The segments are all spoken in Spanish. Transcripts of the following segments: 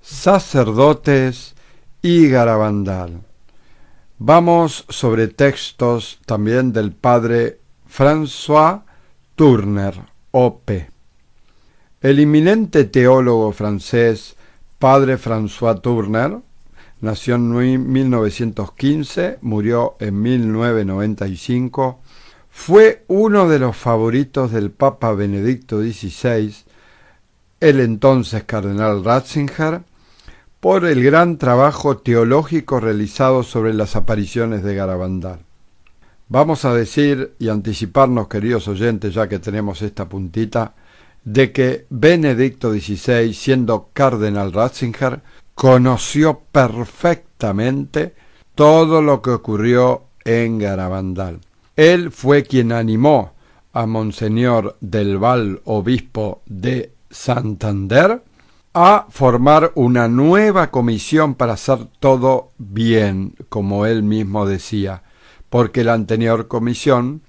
sacerdotes y Garabandal. Vamos sobre textos también del padre François Tourner, O.P. El inminente teólogo francés padre François Tourner nació en 1915, murió en 1995, fue uno de los favoritos del Papa Benedicto XVI, el entonces cardenal Ratzinger, por el gran trabajo teológico realizado sobre las apariciones de Garabandal. Vamos a decir y anticiparnos, queridos oyentes, ya que tenemos esta puntita, de que Benedicto XVI, siendo cardenal Ratzinger, conoció perfectamente todo lo que ocurrió en Garabandal. Él fue quien animó a Monseñor del Val, obispo de Santander, a formar una nueva comisión para hacer todo bien, como él mismo decía, porque la anterior comisión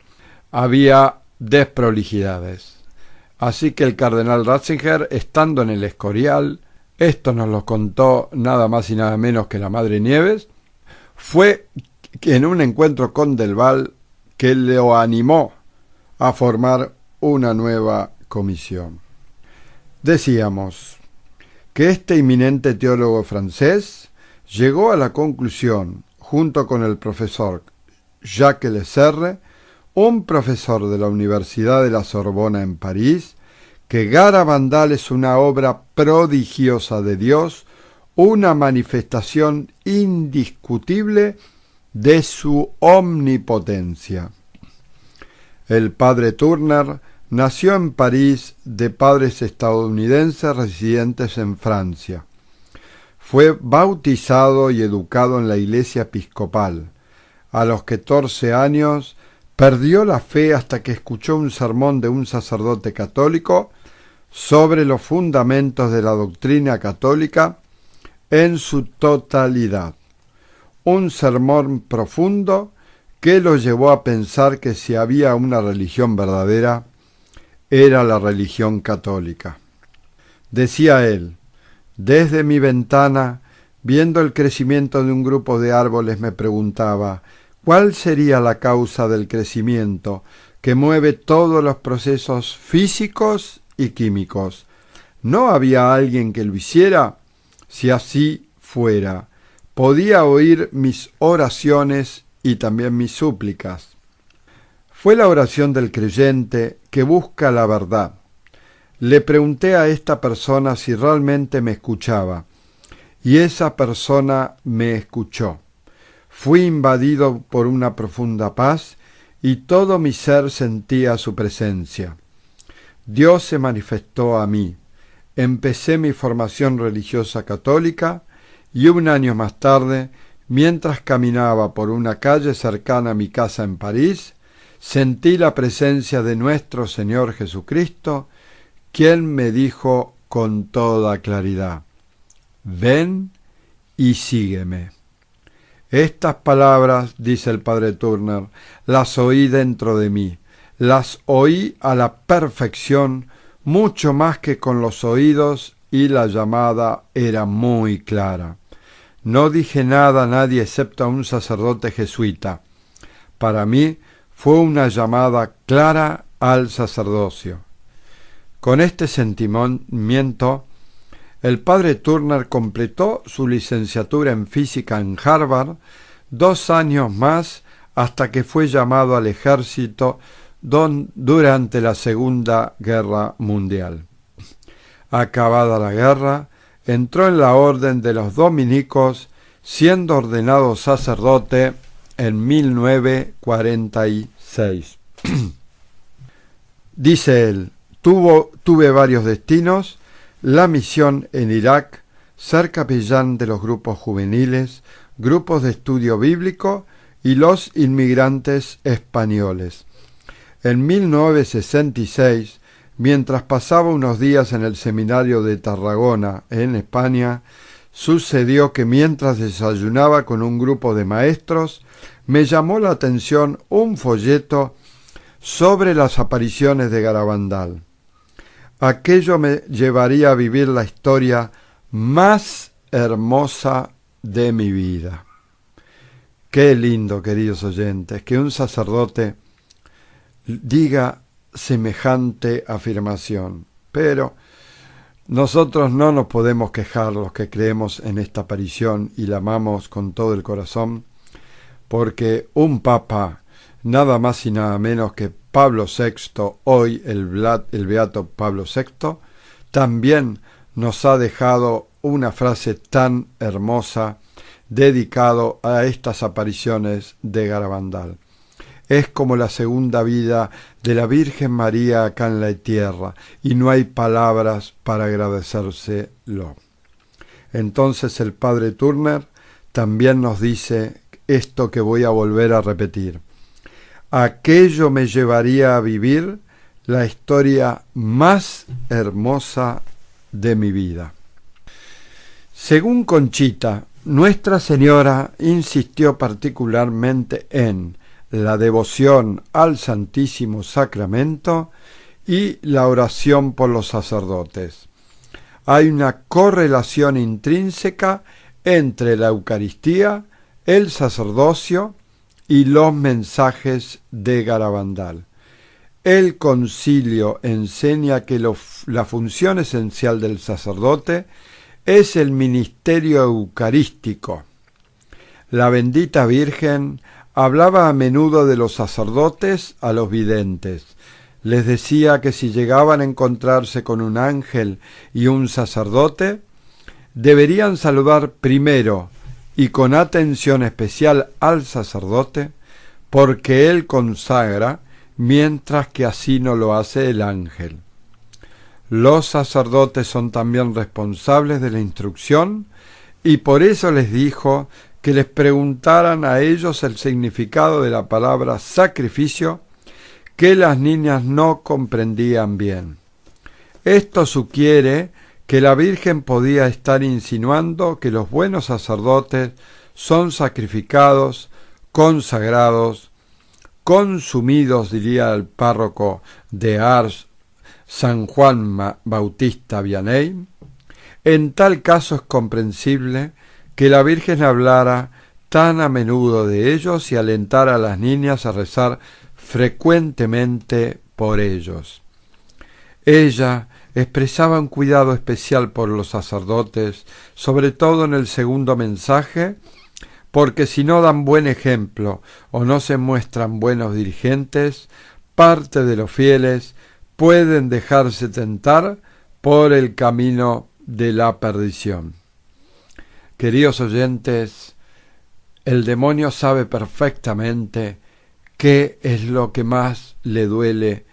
había desprolijidades. Así que el cardenal Ratzinger, estando en el Escorial, esto nos lo contó nada más y nada menos que la Madre Nieves, fue en un encuentro con Del Val que lo animó a formar una nueva comisión. Decíamos que este eminente teólogo francés llegó a la conclusión, junto con el profesor Jacques Lecerre, un profesor de la Universidad de la Sorbona en París, que Garabandal es una obra prodigiosa de Dios, una manifestación indiscutible de su omnipotencia. El padre Tourner nació en París de padres estadounidenses residentes en Francia. Fue bautizado y educado en la iglesia episcopal. A los 14 años perdió la fe hasta que escuchó un sermón de un sacerdote católico sobre los fundamentos de la doctrina católica en su totalidad. Un sermón profundo que lo llevó a pensar que si había una religión verdadera, era la religión católica. Decía él: desde mi ventana, viendo el crecimiento de un grupo de árboles, me preguntaba, ¿cuál sería la causa del crecimiento que mueve todos los procesos físicos y químicos? ¿No había alguien que lo hiciera? Si así fuera, podía oír mis oraciones y también mis súplicas. Fue la oración del creyente que busca la verdad. Le pregunté a esta persona si realmente me escuchaba, y esa persona me escuchó. Fui invadido por una profunda paz, y todo mi ser sentía su presencia. Dios se manifestó a mí. Empecé mi formación religiosa católica, y un año más tarde, mientras caminaba por una calle cercana a mi casa en París, sentí la presencia de nuestro Señor Jesucristo, quien me dijo con toda claridad: ven y sígueme. Estas palabras, dice el padre Tourner, las oí dentro de mí, las oí a la perfección, mucho más que con los oídos, y la llamada era muy clara. No dije nada a nadie excepto a un sacerdote jesuita. Para mí fue una llamada clara al sacerdocio. Con este sentimiento, el padre Tourner completó su licenciatura en física en Harvard 2 años más hasta que fue llamado al ejército durante la Segunda Guerra Mundial. Acabada la guerra, entró en la orden de los dominicos, siendo ordenado sacerdote en 1946. Dice él: tuve varios destinos: la misión en Irak, ser capellán de los grupos juveniles, grupos de estudio bíblico y los inmigrantes españoles. En 1966, mientras pasaba unos días en el seminario de Tarragona, en España, sucedió que mientras desayunaba con un grupo de maestros, me llamó la atención un folleto sobre las apariciones de Garabandal. Aquello me llevaría a vivir la historia más hermosa de mi vida. Qué lindo, queridos oyentes, que un sacerdote diga semejante afirmación. Pero nosotros no nos podemos quejar, los que creemos en esta aparición y la amamos con todo el corazón, porque un papa, nada más y nada menos que Pablo VI, hoy el beato Pablo VI, también nos ha dejado una frase tan hermosa dedicado a estas apariciones de Garabandal. Es como la segunda vida de la Virgen María acá en la tierra, y no hay palabras para agradecérselo. Entonces el padre Turner también nos dice esto que voy a volver a repetir. Aquello me llevaría a vivir la historia más hermosa de mi vida. Según Conchita, Nuestra Señora insistió particularmente en la devoción al Santísimo Sacramento y la oración por los sacerdotes. Hay una correlación intrínseca entre la Eucaristía, el sacerdocio y los mensajes de Garabandal. El concilio enseña que la función esencial del sacerdote es el ministerio eucarístico. La bendita Virgen hablaba a menudo de los sacerdotes a los videntes. Les decía que si llegaban a encontrarse con un ángel y un sacerdote, deberían saludar primero y con atención especial al sacerdote, porque él consagra, mientras que así no lo hace el ángel. Los sacerdotes son también responsables de la instrucción, y por eso les dijo que les preguntaran a ellos el significado de la palabra sacrificio, que las niñas no comprendían bien. Esto sugiere que la Virgen podía estar insinuando que los buenos sacerdotes son sacrificados, consagrados, consumidos, diría el párroco de Ars, San Juan Bautista Vianney. En tal caso es comprensible que la Virgen hablara tan a menudo de ellos y alentara a las niñas a rezar frecuentemente por ellos. Ella expresaba un cuidado especial por los sacerdotes, sobre todo en el segundo mensaje, porque si no dan buen ejemplo o no se muestran buenos dirigentes, parte de los fieles pueden dejarse tentar por el camino de la perdición. Queridos oyentes, el demonio sabe perfectamente qué es lo que más le duele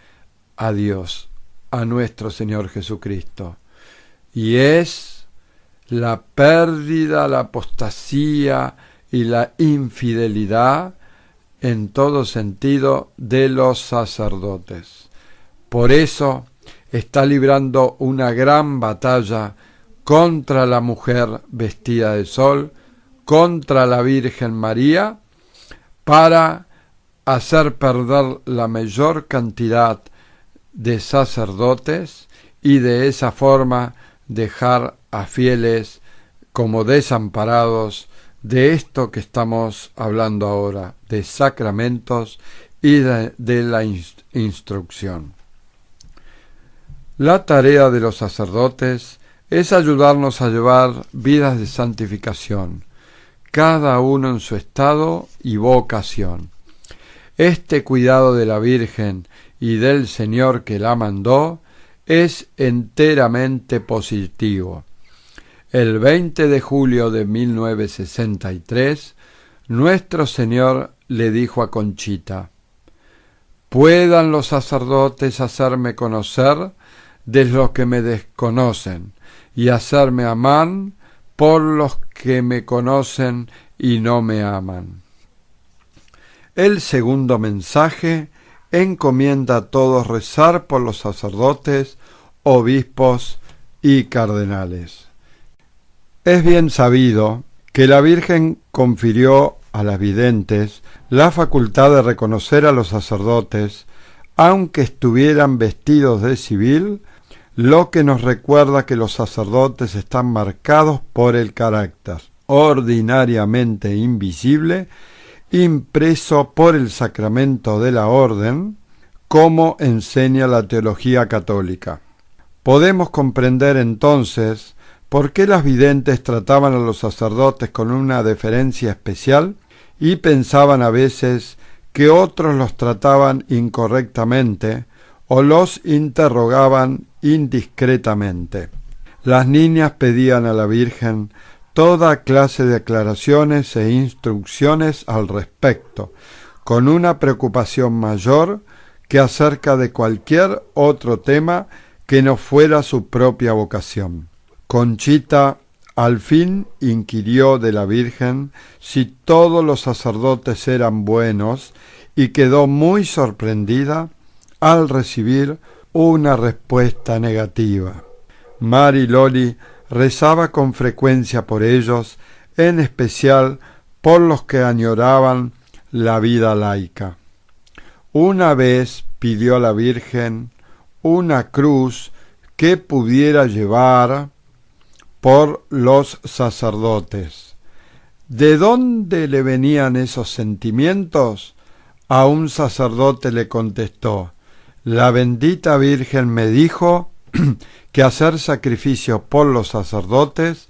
a Dios, a nuestro Señor Jesucristo, y es la pérdida, la apostasía y la infidelidad en todo sentido de los sacerdotes. Por eso está librando una gran batalla contra la mujer vestida de sol, contra la Virgen María, para hacer perder la mayor cantidad de sacerdotes y de esa forma dejar a fieles como desamparados de esto que estamos hablando ahora, de sacramentos y de la instrucción. La tarea de los sacerdotes es ayudarnos a llevar vidas de santificación, cada uno en su estado y vocación. Este cuidado de la Virgen y del Señor que la mandó es enteramente positivo. El 20 de julio de 1963, nuestro Señor le dijo a Conchita: «Puedan los sacerdotes hacerme conocer de los que me desconocen, y hacerme amar por los que me conocen y no me aman». El segundo mensaje encomienda a todos rezar por los sacerdotes, obispos y cardenales. Es bien sabido que la Virgen confirió a las videntes la facultad de reconocer a los sacerdotes, aunque estuvieran vestidos de civil, lo que nos recuerda que los sacerdotes están marcados por el carácter ordinariamente invisible, impreso por el sacramento de la orden, como enseña la teología católica. Podemos comprender entonces por qué las videntes trataban a los sacerdotes con una deferencia especial y pensaban a veces que otros los trataban incorrectamente o los interrogaban indiscretamente. Las niñas pedían a la Virgen toda clase de aclaraciones e instrucciones al respecto, con una preocupación mayor que acerca de cualquier otro tema que no fuera su propia vocación. Conchita al fin inquirió de la Virgen si todos los sacerdotes eran buenos y quedó muy sorprendida al recibir una respuesta negativa. Mari Loli rezaba con frecuencia por ellos, en especial por los que añoraban la vida laica. Una vez pidió a la Virgen una cruz que pudiera llevar por los sacerdotes. ¿De dónde le venían esos sentimientos? A un sacerdote le contestó: la bendita Virgen me dijo que hacer sacrificio por los sacerdotes,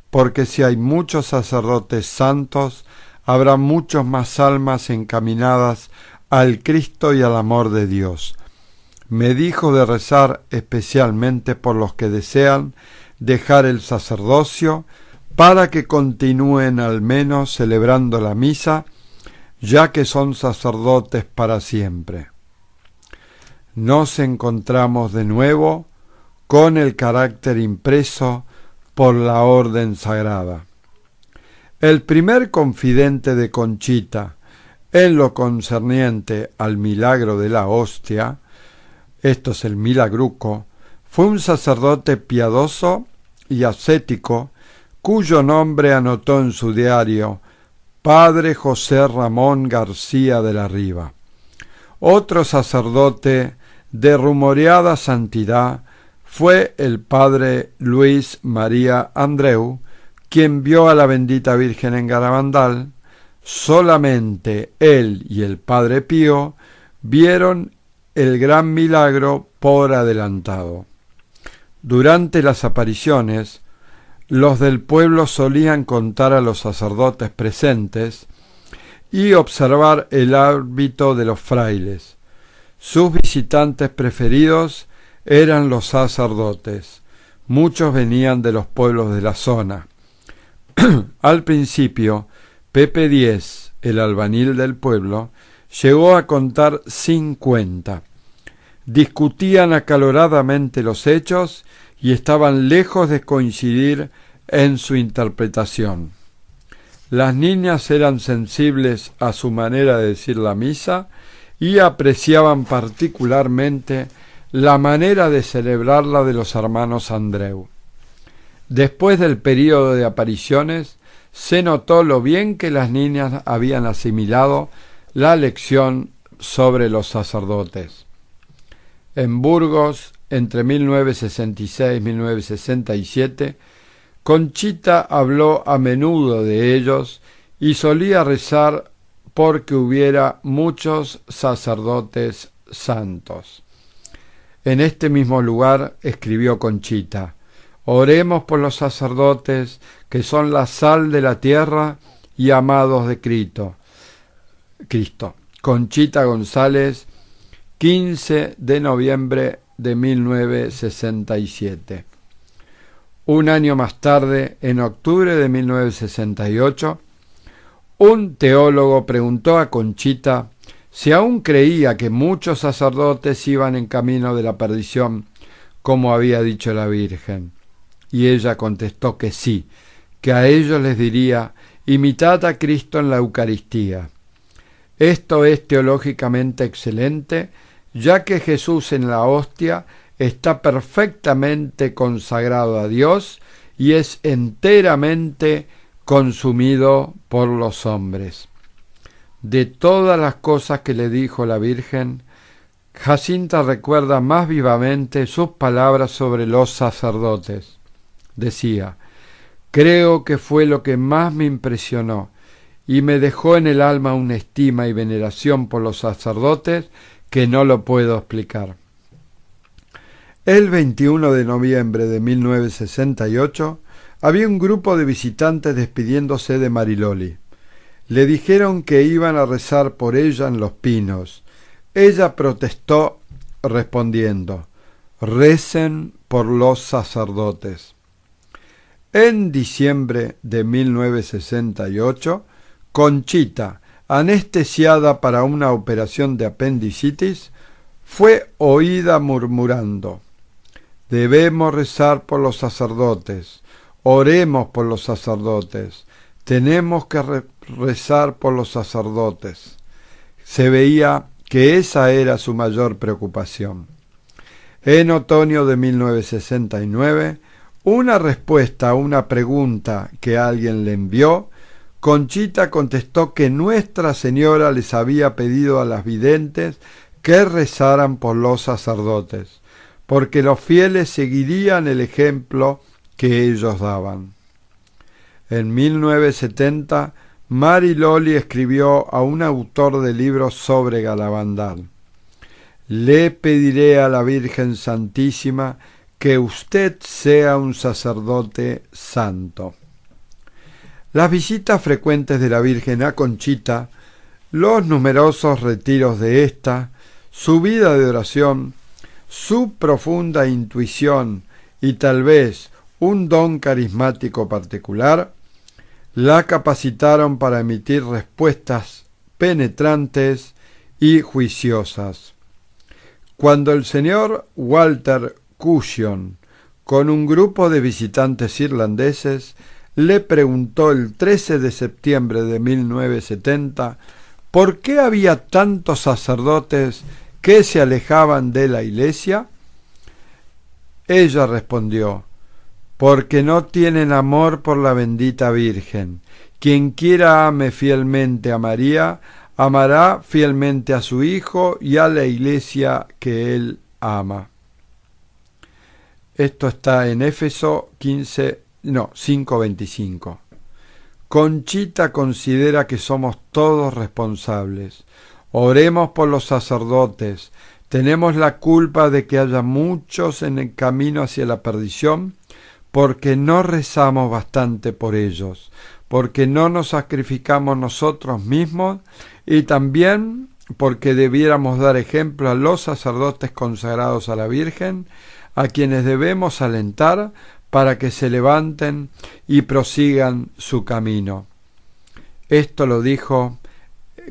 porque si hay muchos sacerdotes santos, habrá muchos más almas encaminadas al Cristo y al amor de Dios. Me dijo de rezar especialmente por los que desean dejar el sacerdocio, para que continúen al menos celebrando la misa, ya que son sacerdotes para siempre. Nos encontramos de nuevo con el carácter impreso por la orden sagrada. El primer confidente de Conchita en lo concerniente al milagro de la hostia, esto es el milagruco, fue un sacerdote piadoso y ascético, cuyo nombre anotó en su diario Padre José Ramón García de la Riva. Otro sacerdote de rumoreada santidad fue el padre Luis María Andreu, quien vio a la bendita Virgen en Garabandal. Solamente él y el padre Pío vieron el gran milagro por adelantado. Durante las apariciones, los del pueblo solían contar a los sacerdotes presentes y observar el hábito de los frailes. Sus visitantes preferidos eran los sacerdotes. Muchos venían de los pueblos de la zona. Al principio, Pepe Díez, el albanil del pueblo, llegó a contar 50. Discutían acaloradamente los hechos y estaban lejos de coincidir en su interpretación. Las niñas eran sensibles a su manera de decir la misa y apreciaban particularmente la manera de celebrarla de los hermanos Andreu. Después del período de apariciones, se notó lo bien que las niñas habían asimilado la lección sobre los sacerdotes. En Burgos, entre 1966 y 1967, Conchita habló a menudo de ellos y solía rezar porque hubiera muchos sacerdotes santos. En este mismo lugar escribió Conchita: oremos por los sacerdotes que son la sal de la tierra y amados de Cristo. Conchita González, 15 de noviembre de 1967. Un año más tarde, en octubre de 1968, un teólogo preguntó a Conchita si aún creía que muchos sacerdotes iban en camino de la perdición, como había dicho la Virgen. Y ella contestó que sí, que a ellos les diría: imitad a Cristo en la Eucaristía. Esto es teológicamente excelente, ya que Jesús en la hostia está perfectamente consagrado a Dios y es enteramente consumido por los hombres. De todas las cosas que le dijo la Virgen, Jacinta recuerda más vivamente sus palabras sobre los sacerdotes. Decía: creo que fue lo que más me impresionó y me dejó en el alma una estima y veneración por los sacerdotes que no lo puedo explicar. El 21 de noviembre de 1968 había un grupo de visitantes despidiéndose de Mariloli. Le dijeron que iban a rezar por ella en Los Pinos. Ella protestó respondiendo: recen por los sacerdotes. En diciembre de 1968, Conchita, anestesiada para una operación de apendicitis, fue oída murmurando: debemos rezar por los sacerdotes, oremos por los sacerdotes, tenemos que rezar por los sacerdotes. Se veía que esa era su mayor preocupación. En otoño de 1969, una respuesta a una pregunta que alguien le envió, Conchita contestó que Nuestra Señora les había pedido a las videntes que rezaran por los sacerdotes, porque los fieles seguirían el ejemplo que ellos daban. En 1970, Mariloli escribió a un autor de libros sobre Garabandal: le pediré a la Virgen Santísima que usted sea un sacerdote santo. Las visitas frecuentes de la Virgen a Conchita, los numerosos retiros de ésta, su vida de oración, su profunda intuición y tal vez un don carismático particular, la capacitaron para emitir respuestas penetrantes y juiciosas. Cuando el señor Walter Cushion, con un grupo de visitantes irlandeses, le preguntó el 13 de septiembre de 1970 por qué había tantos sacerdotes que se alejaban de la iglesia, ella respondió: porque no tienen amor por la bendita Virgen. Quien quiera ame fielmente a María, amará fielmente a su Hijo y a la iglesia que él ama. Esto está en Éfeso 5:25. Conchita considera que somos todos responsables. Oremos por los sacerdotes. Tenemos la culpa de que haya muchos en el camino hacia la perdición, porque no rezamos bastante por ellos, porque no nos sacrificamos nosotros mismos y también porque debiéramos dar ejemplo a los sacerdotes consagrados a la Virgen, a quienes debemos alentar para que se levanten y prosigan su camino. Esto lo dijo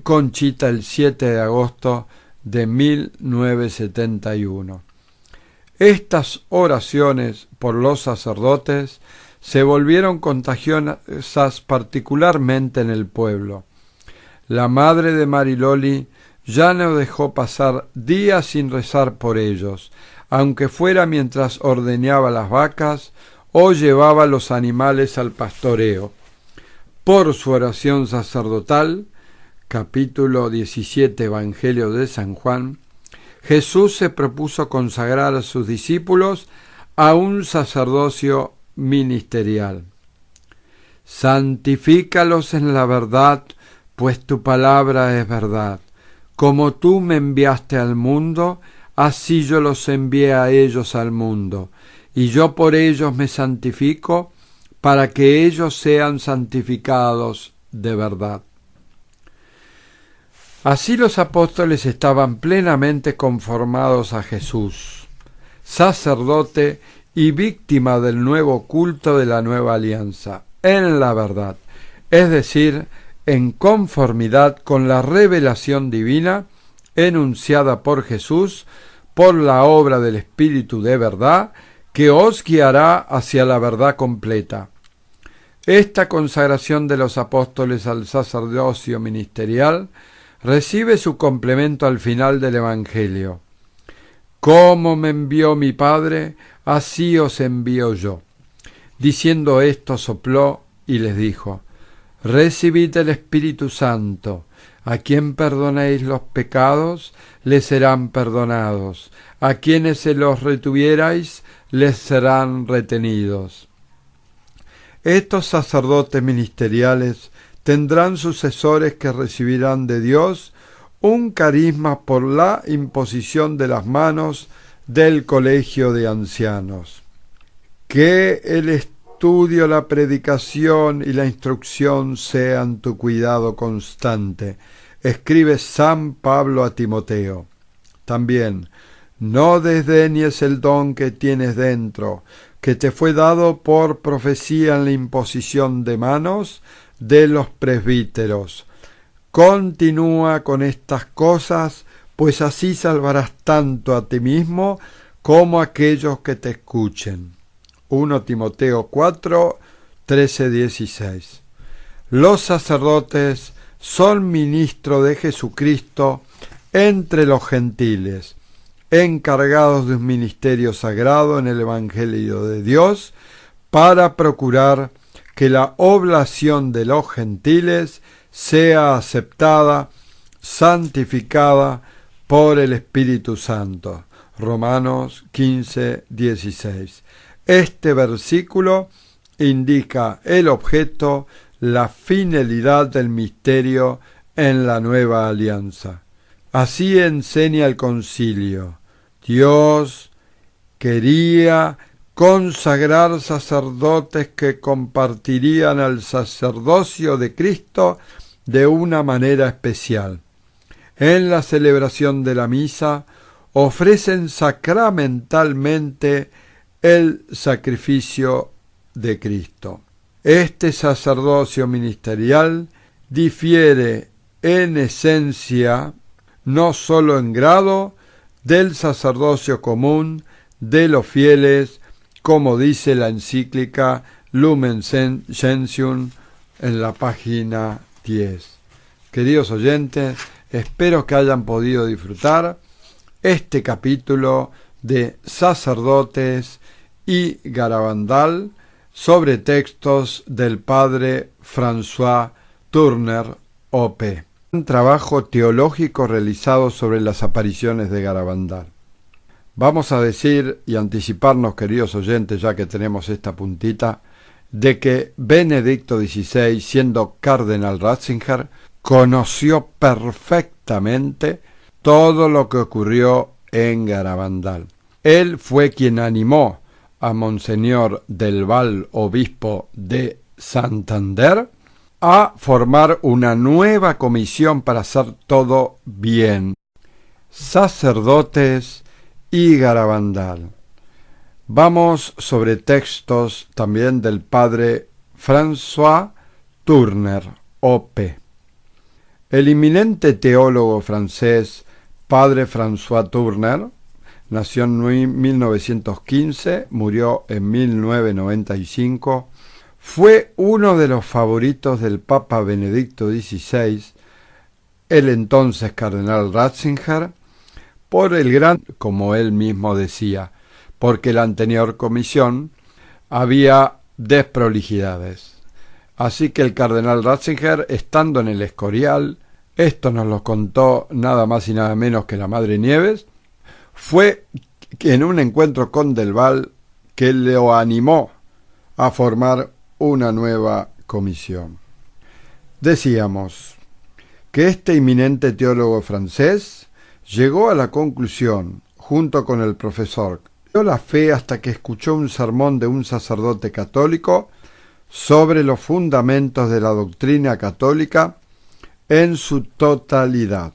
Conchita el 7 de agosto de 1971. Estas oraciones por los sacerdotes se volvieron contagiosas particularmente en el pueblo. La madre de Mariloli ya no dejó pasar días sin rezar por ellos, aunque fuera mientras ordeñaba las vacas o llevaba los animales al pastoreo. Por su oración sacerdotal, capítulo 17, Evangelio de San Juan, Jesús se propuso consagrar a sus discípulos a un sacerdocio ministerial. Santifícalos en la verdad, pues tu palabra es verdad. Como tú me enviaste al mundo, así yo los envié a ellos al mundo, y yo por ellos me santifico, para que ellos sean santificados de verdad. Así los apóstoles estaban plenamente conformados a Jesús, sacerdote y víctima del nuevo culto de la nueva alianza, en la verdad, es decir, en conformidad con la revelación divina enunciada por Jesús por la obra del Espíritu de verdad, que os guiará hacia la verdad completa. Esta consagración de los apóstoles al sacerdocio ministerial recibe su complemento al final del Evangelio. Como me envió mi Padre, así os envío yo. Diciendo esto, sopló y les dijo: recibid el Espíritu Santo. A quien perdonéis los pecados, les serán perdonados. A quienes se los retuvierais, les serán retenidos. Estos sacerdotes ministeriales tendrán sucesores que recibirán de Dios un carisma por la imposición de las manos del colegio de ancianos. Que el estudio, la predicación y la instrucción sean tu cuidado constante, escribe San Pablo a Timoteo. También, no desdeñes el don que tienes dentro, que te fue dado por profecía en la imposición de manos de los presbíteros. Continúa con estas cosas, pues así salvarás tanto a ti mismo como a aquellos que te escuchen. 1 Timoteo 4, 13-16. Los sacerdotes son ministros de Jesucristo entre los gentiles, encargados de un ministerio sagrado en el Evangelio de Dios, para procurar que la oblación de los gentiles sea aceptada, santificada por el Espíritu Santo. Romanos 15, 16. Este versículo indica el objeto, la finalidad del misterio en la nueva alianza. Así enseña el concilio. Dios quería consagrar sacerdotes que compartirían al sacerdocio de Cristo de una manera especial. En la celebración de la misa ofrecen sacramentalmente el sacrificio de Cristo. Este sacerdocio ministerial difiere en esencia, no sólo en grado, del sacerdocio común de los fieles, como dice la encíclica Lumen Gentium en la página 10. Queridos oyentes, espero que hayan podido disfrutar este capítulo de Sacerdotes y Garabandal sobre textos del padre François Turner, O.P. Un trabajo teológico realizado sobre las apariciones de Garabandal. Vamos a decir y anticiparnos, queridos oyentes, ya que tenemos esta puntita, de que Benedicto XVI, siendo cardenal Ratzinger, conoció perfectamente todo lo que ocurrió en Garabandal. Él fue quien animó a Monseñor del Val, obispo de Santander, a formar una nueva comisión para hacer todo bien. Sacerdotes y Garabandal. Vamos sobre textos también del padre François Turner, O.P. El eminente teólogo francés padre François Turner nació en 1915, murió en 1995, fue uno de los favoritos del Papa Benedicto XVI, el entonces cardenal Ratzinger, por el gran, como él mismo decía, porque la anterior comisión había desprolijidades. Así que el cardenal Ratzinger, estando en el Escorial, esto nos lo contó nada más y nada menos que la Madre Nieves, fue en un encuentro con Del Val que lo animó a formar una nueva comisión. Decíamos que este eminente teólogo francés llegó a la conclusión, junto con el profesor, dio la fe hasta que escuchó un sermón de un sacerdote católico sobre los fundamentos de la doctrina católica en su totalidad.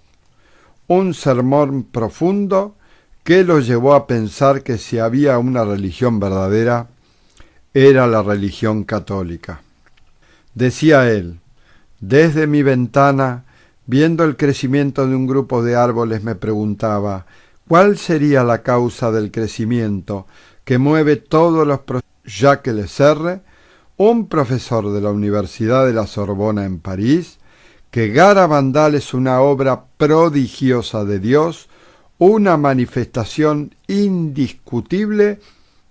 Un sermón profundo que lo llevó a pensar que si había una religión verdadera, era la religión católica. Decía él: desde mi ventana, viendo el crecimiento de un grupo de árboles, me preguntaba, ¿cuál sería la causa del crecimiento que mueve todos los procesos? Jacques Lecerre, un profesor de la Universidad de la Sorbona en París, que Garabandal es una obra prodigiosa de Dios, una manifestación indiscutible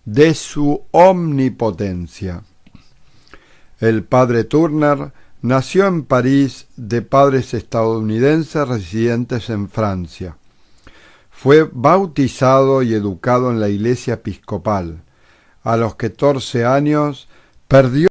de su omnipotencia. El padre Turner Nació en París de padres estadounidenses residentes en Francia. Fue bautizado y educado en la iglesia episcopal. A los 14 años perdió